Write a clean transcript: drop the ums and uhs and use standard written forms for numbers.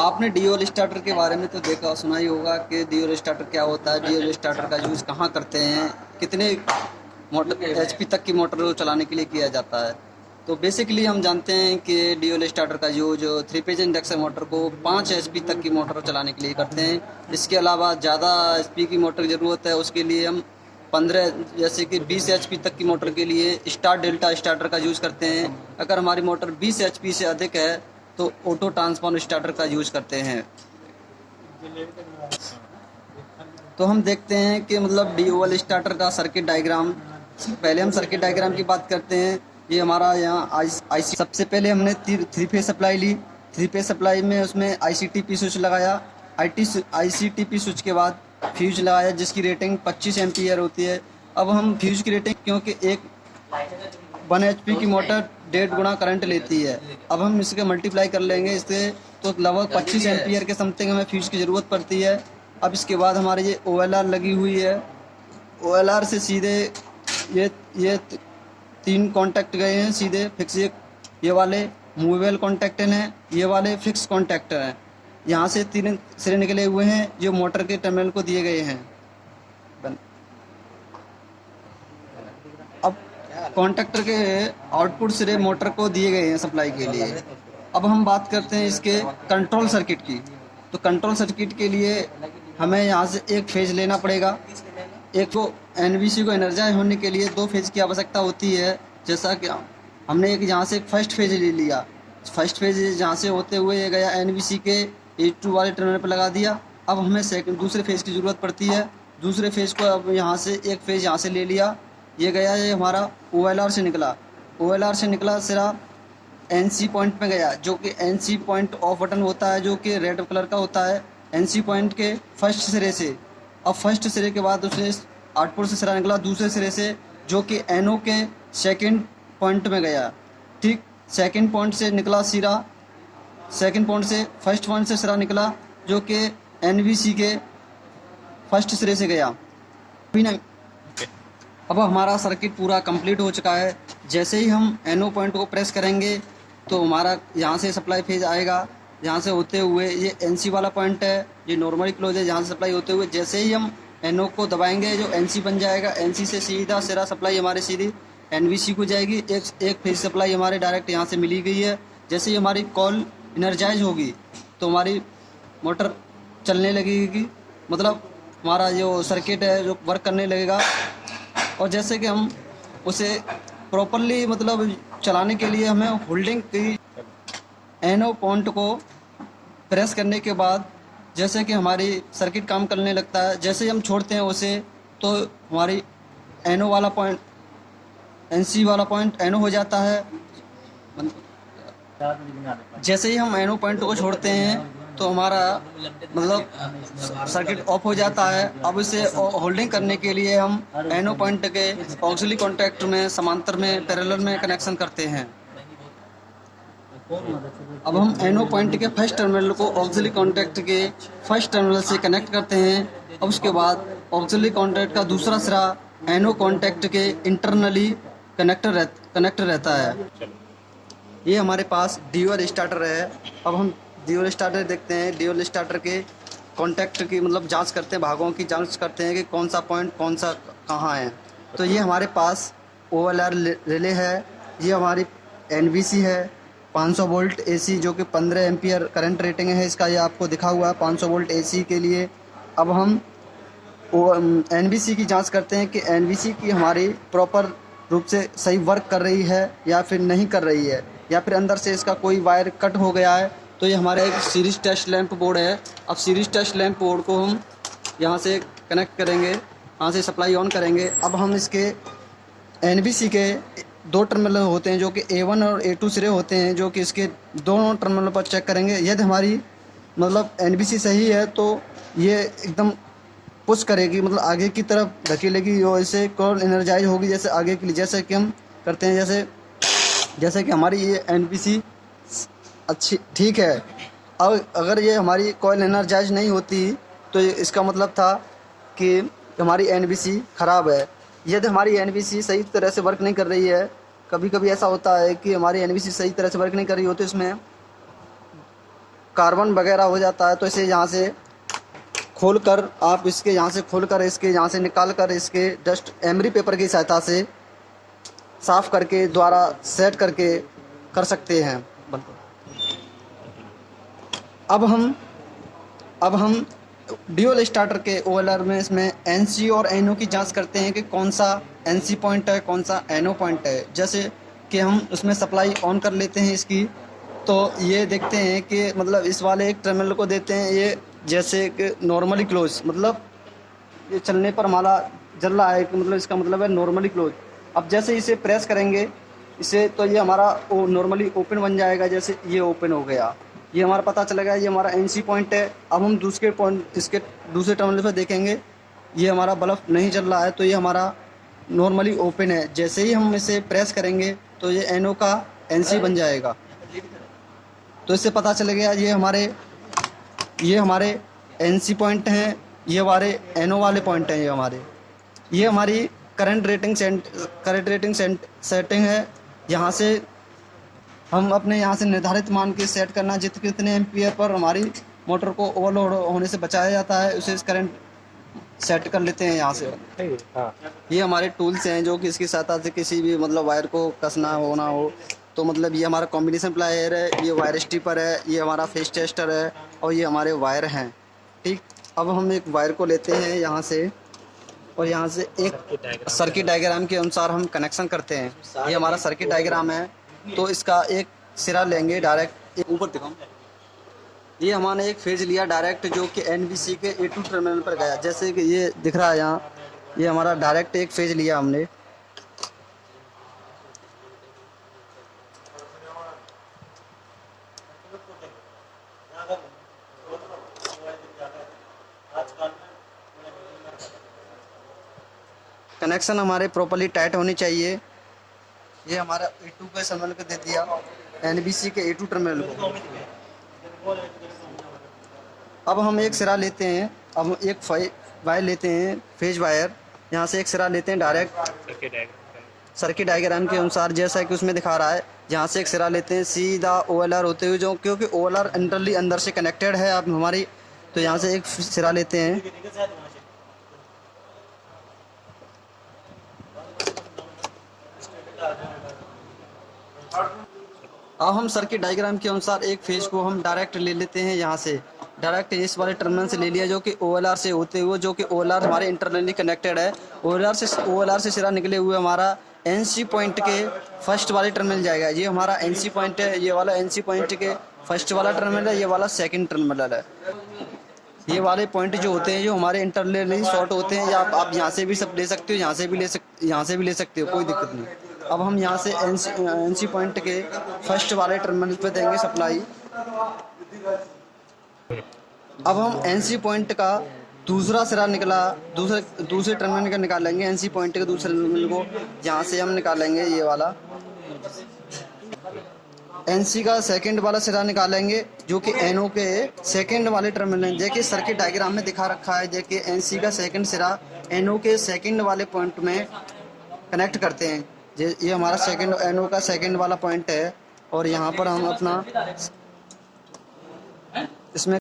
आपने DOL starter के बारे में तो देखा सुना ही होगा कि डीओएल स्टार्टर क्या होता है, डीओएल स्टार्टर का यूज़ कहाँ करते हैं, कितने मोटर एचपी तक की मोटर को चलाने के लिए किया जाता है। तो बेसिकली हम जानते हैं कि डीओएल स्टार्टर का यूज 3 फेज इंडक्शन मोटर को 5 एचपी तक की मोटर चलाने के लिए करते हैं। इसके अलावा ज़्यादा एचपी की मोटर की ज़रूरत है, उसके लिए हम 15 जैसे कि 20 एचपी तक की मोटर के लिए स्टार डेल्टा स्टार्टर का यूज़ करते हैं। अगर हमारी मोटर 20 एचपी से अधिक है तो ऑटो ट्रांसफॉर्मर स्टार्टर का यूज़ करते हैं। तो हम देखते हैं कि मतलब डीओएल स्टार्टर का सर्किट डायग्राम, पहले हम सर्किट डायग्राम की बात करते हैं। ये हमारा यहाँ आईसी सबसे पहले हमने 3 फेज सप्लाई ली। 3 फेज सप्लाई में उसमें आईसीटीपी स्विच लगाया। आईसीटीपी स्विच के बाद फ्यूज लगाया जिसकी रेटिंग 25 एम्पियर होती है। अब हम फ्यूज की रेटिंग, क्योंकि एक 1 एचपी की मोटर 1.5 गुना करंट लेती है, अब हम इसके मल्टीप्लाई कर लेंगे इससे, तो लगभग 25 एम्पियर के समथिंग हमें फ्यूज की ज़रूरत पड़ती है। अब इसके बाद हमारे ये ओएलआर लगी हुई है। ओएलआर से सीधे ये 3 कॉन्टैक्ट गए हैं सीधे फिक्स। ये वाले मूवेबल कॉन्टैक्टर हैं, ये वाले फिक्स कॉन्टैक्टर हैं। यहाँ से 3 सिरे निकले हुए हैं जो मोटर के टर्मिनल को दिए गए हैं। अब कॉन्टैक्टर के आउटपुट सिरे मोटर को दिए गए हैं सप्लाई के लिए। अब हम बात करते हैं इसके कंट्रोल सर्किट की। तो कंट्रोल सर्किट के लिए हमें यहाँ से एक फेज लेना पड़ेगा। एक को एनवीसी को एनर्जाइज होने के लिए 2 फेज की आवश्यकता होती है। जैसा कि हमने एक यहाँ से एक फर्स्ट फेज ले लिया। फर्स्ट फेज जहाँ से होते हुए ये गया एनवीसी के A2 वाले टर्मिनल पर लगा दिया। अब हमें दूसरे फेज की ज़रूरत पड़ती है। दूसरे फेज को अब यहाँ से एक फेज यहाँ से ले लिया। ये गया, ये हमारा ओएलआर से निकला। ओएलआर से निकला सिरा एनसी पॉइंट में गया, जो कि एनसी पॉइंट ऑफ बटन होता है जो कि रेड कलर का होता है। एनसी पॉइंट के फर्स्ट सिरे से, अब फर्स्ट सिरे के बाद उसने आउटपुट से सिरा निकला दूसरे सिरे से, जो कि एनओ के सेकंड पॉइंट में गया। ठीक, सेकंड पॉइंट से निकला सिरा, सेकंड पॉइंट से फर्स्ट पॉइंट से सिरा निकला जो कि एनवीसी के फर्स्ट सिरे से गया। भी नहीं, अब हमारा सर्किट पूरा कंप्लीट हो चुका है। जैसे ही हम एनओ पॉइंट को प्रेस करेंगे तो हमारा यहाँ से सप्लाई फेज आएगा। यहाँ से होते हुए ये एनसी वाला पॉइंट है, ये नॉर्मली क्लोज है, यहाँ से सप्लाई होते हुए जैसे ही हम एनओ को दबाएंगे जो एनसी बन जाएगा। एनसी से सीधा सिरा सप्लाई हमारे सीधी एनवीसी को जाएगी। एक फेज सप्लाई हमारे डायरेक्ट यहाँ से मिली गई है। जैसे ही हमारी कॉल इनर्जाइज होगी तो हमारी मोटर चलने लगेगी, मतलब हमारा जो सर्किट है जो वर्क करने लगेगा। और जैसे कि हम उसे प्रॉपरली मतलब चलाने के लिए हमें होल्डिंग की एनओ पॉइंट को प्रेस करने के बाद जैसे कि हमारी सर्किट काम करने लगता है। जैसे ही हम छोड़ते हैं उसे तो हमारी एनओ वाला पॉइंट एनसी वाला पॉइंट एनओ हो जाता है। जैसे ही हम एनओ पॉइंट को छोड़ते हैं तो हमारा मतलब सर्किट ऑफ हो जाता है। अब इसे होल्डिंग करने के लिए हम एनओ पॉइंट के ऑक्सिलरी कॉन्टैक्ट में समांतर में पैरेलल में कनेक्शन करते हैं। अब हम एनओ पॉइंट के फर्स्ट टर्मिनल को ऑक्सिलरी कॉन्टैक्ट के फर्स्ट टर्मिनल से कनेक्ट करते हैं। अब उसके बाद ऑक्सिलरी कॉन्टैक्ट का दूसरा सिरा एनओ कॉन्टैक्ट के इंटरनली कनेक्ट रहता है। ये हमारे पास डीओएल स्टार्टर है। अब हम डीओएल स्टार्टर देखते हैं। डीओएल स्टार्टर के कॉन्टैक्ट की मतलब जांच करते हैं, भागों की जांच करते हैं कि कौन सा पॉइंट कौन सा कहाँ है। तो ये हमारे पास ओएलआर रिले है, ये हमारी एनवीसी है 500 वोल्ट एसी जो कि 15 एम्पियर करंट रेटिंग है इसका, ये आपको दिखा हुआ है 500 वोल्ट एसी के लिए। अब हम एनवीसी की जांच करते हैं कि एनवीसी की हमारी प्रॉपर रूप से सही वर्क कर रही है या फिर नहीं कर रही है, या फिर अंदर से इसका कोई वायर कट हो गया है। तो ये हमारा एक सीरीज टेस्ट लैंप बोर्ड है। अब सीरीज टेस्ट लैंप बोर्ड को हम यहाँ से कनेक्ट करेंगे, यहाँ से सप्लाई ऑन करेंगे। अब हम इसके एनवीसी के 2 टर्मिनल होते हैं जो कि A1 और A2 सिरे होते हैं, जो कि इसके दोनों टर्मिनल पर चेक करेंगे। यदि हमारी मतलब एनवीसी सही है तो ये एकदम पुश करेगी, मतलब आगे की तरफ धकेलेगी और इससे कॉल एनर्जाइज होगी जैसे आगे के लिए, जैसे कि हम करते हैं। जैसे कि हमारी ये एनवीसी अच्छी ठीक है। अब अगर ये हमारी कॉइल एनर्जाइज नहीं होती तो इसका मतलब था कि हमारी एनवीसी ख़राब है। यदि हमारी एनवीसी सही तरह से वर्क नहीं कर रही है, कभी कभी ऐसा होता है कि हमारी एनवीसी सही तरह से वर्क नहीं कर रही होती, इसमें कार्बन वगैरह हो जाता है तो इसे यहाँ से खोलकर आप इसके यहाँ से खोलकर इसके यहाँ से निकाल कर इसके डस्ट एमरी पेपर की सहायता से साफ करके द्वारा सेट करके कर सकते हैं। अब हम ड्यूल स्टार्टर के ओएलआर में इसमें एनसी और एनओ की जांच करते हैं कि कौन सा एनसी पॉइंट है, कौन सा एनओ पॉइंट है। जैसे कि हम उसमें सप्लाई ऑन कर लेते हैं इसकी, तो ये देखते हैं कि मतलब इस वाले एक टर्मिनल को देते हैं ये जैसे कि नॉर्मली क्लोज, मतलब ये चलने पर हमारा जल रहा है, मतलब इसका मतलब है नॉर्मली क्लोज। अब जैसे इसे प्रेस करेंगे इसे तो ये हमारा नॉर्मली ओपन बन जाएगा, जैसे ये ओपन हो गया, ये हमारा पता चलेगा ये हमारा एनसी पॉइंट है। अब हम दूसरे पॉइंट इसके दूसरे टर्मिनल पर देखेंगे ये हमारा बल्ब नहीं जल रहा है तो ये हमारा नॉर्मली ओपन है। जैसे ही हम इसे प्रेस करेंगे तो ये एनओ का एनसी बन जाएगा, तो इससे पता चलेगा ये हमारे एनसी पॉइंट हैं, ये हमारे एनओ वाले पॉइंट हैं। ये हमारी करंट रेटिंग सेटिंग है। यहाँ से हम अपने यहाँ से निर्धारित मान के सेट करना कितने एम्पियर पर हमारी मोटर को ओवरलोड होने से बचाया जाता है, उसे इस करंट सेट कर लेते हैं यहाँ से। ये हमारे टूल्स हैं जो कि इसकी सहायता से किसी भी मतलब वायर को कसना होना हो तो मतलब ये हमारा कॉम्बिनेशन प्लायर है, ये वायर स्ट्रिपर है, ये हमारा फेस टेस्टर है और ये हमारे वायर हैं। ठीक, अब हम एक वायर को लेते हैं यहाँ से और यहाँ से एक सर्किट डायग्राम के अनुसार हम कनेक्शन करते हैं। ये हमारा सर्किट डायग्राम है, तो इसका एक सिरा लेंगे डायरेक्ट, एक ऊपर दिखाऊं, ये हमने एक फेज लिया डायरेक्ट जो कि एनबीसी के A2 टर्मिनल पर गया, जैसे कि ये दिख रहा है यहाँ, ये हमारा डायरेक्ट एक फेज लिया हमने। कनेक्शन हमारे प्रॉपर्ली टाइट होनी चाहिए। ये हमारा A2 के टर्मिनल को दे दिया, एनबीसी के A2 टर्मिनल को। अब हम एक सिरा लेते हैं, अब हम एक वायर लेते हैं, फेज वायर, यहाँ से एक सिरा लेते हैं डायरेक्ट सर्किट डायग्राम के अनुसार जैसा कि उसमें दिखा रहा है। यहाँ से एक सिरा लेते हैं सीधा ओएलआर होते हुए, जो क्योंकि ओएलआर इंटरली अंदर से कनेक्टेड है अब हमारी, तो यहाँ से एक सिरा लेते हैं। अब हम सर्किट डायग्राम के अनुसार एक फेज को हम डायरेक्ट ले लेते हैं, यहाँ से डायरेक्ट इस वाले टर्मिनल से ले लिया जो कि ओएलआर से होते हुए, जो कि ओएलआर हमारे इंटरनली कनेक्टेड है। ओएलआर से सिरा निकले हुए हमारा एनसी पॉइंट के फर्स्ट वाले टर्मिनल जाएगा। ये हमारा एनसी पॉइंट है, ये वाला एनसी पॉइंट के फर्स्ट वाला टर्मिनल है, ये वाला सेकंड टर्मिनल है। ये वाले पॉइंट जो होते हैं जो हमारे इंटरनली शॉर्ट होते हैं, या आप यहाँ से भी सब ले सकते हो, यहाँ से भी ले सकते हो, कोई दिक्कत नहीं। अब हम यहाँ से एनसी पॉइंट के फर्स्ट वाले टर्मिनल पे देंगे सप्लाई। अब हम एनसी पॉइंट का दूसरा सिरा निकला दूसरे टर्मिनल का निकालेंगे, एनसी पॉइंट के दूसरे टर्मिनल को यहाँ से हम निकालेंगे, ये वाला एनसी का सेकंड वाला सिरा निकालेंगे जो कि एनओ के सेकंड वाले टर्मिनल हैं। देखिए सर्किट डायग्राम में दिखा रखा है, देखिए एनसी का सेकंड सिरा एनओ के सेकंड वाले पॉइंट में कनेक्ट करते हैं। ये हमारा सेकंड एनओ का सेकंड वाला पॉइंट है और यहाँ पर हम अपना इसमें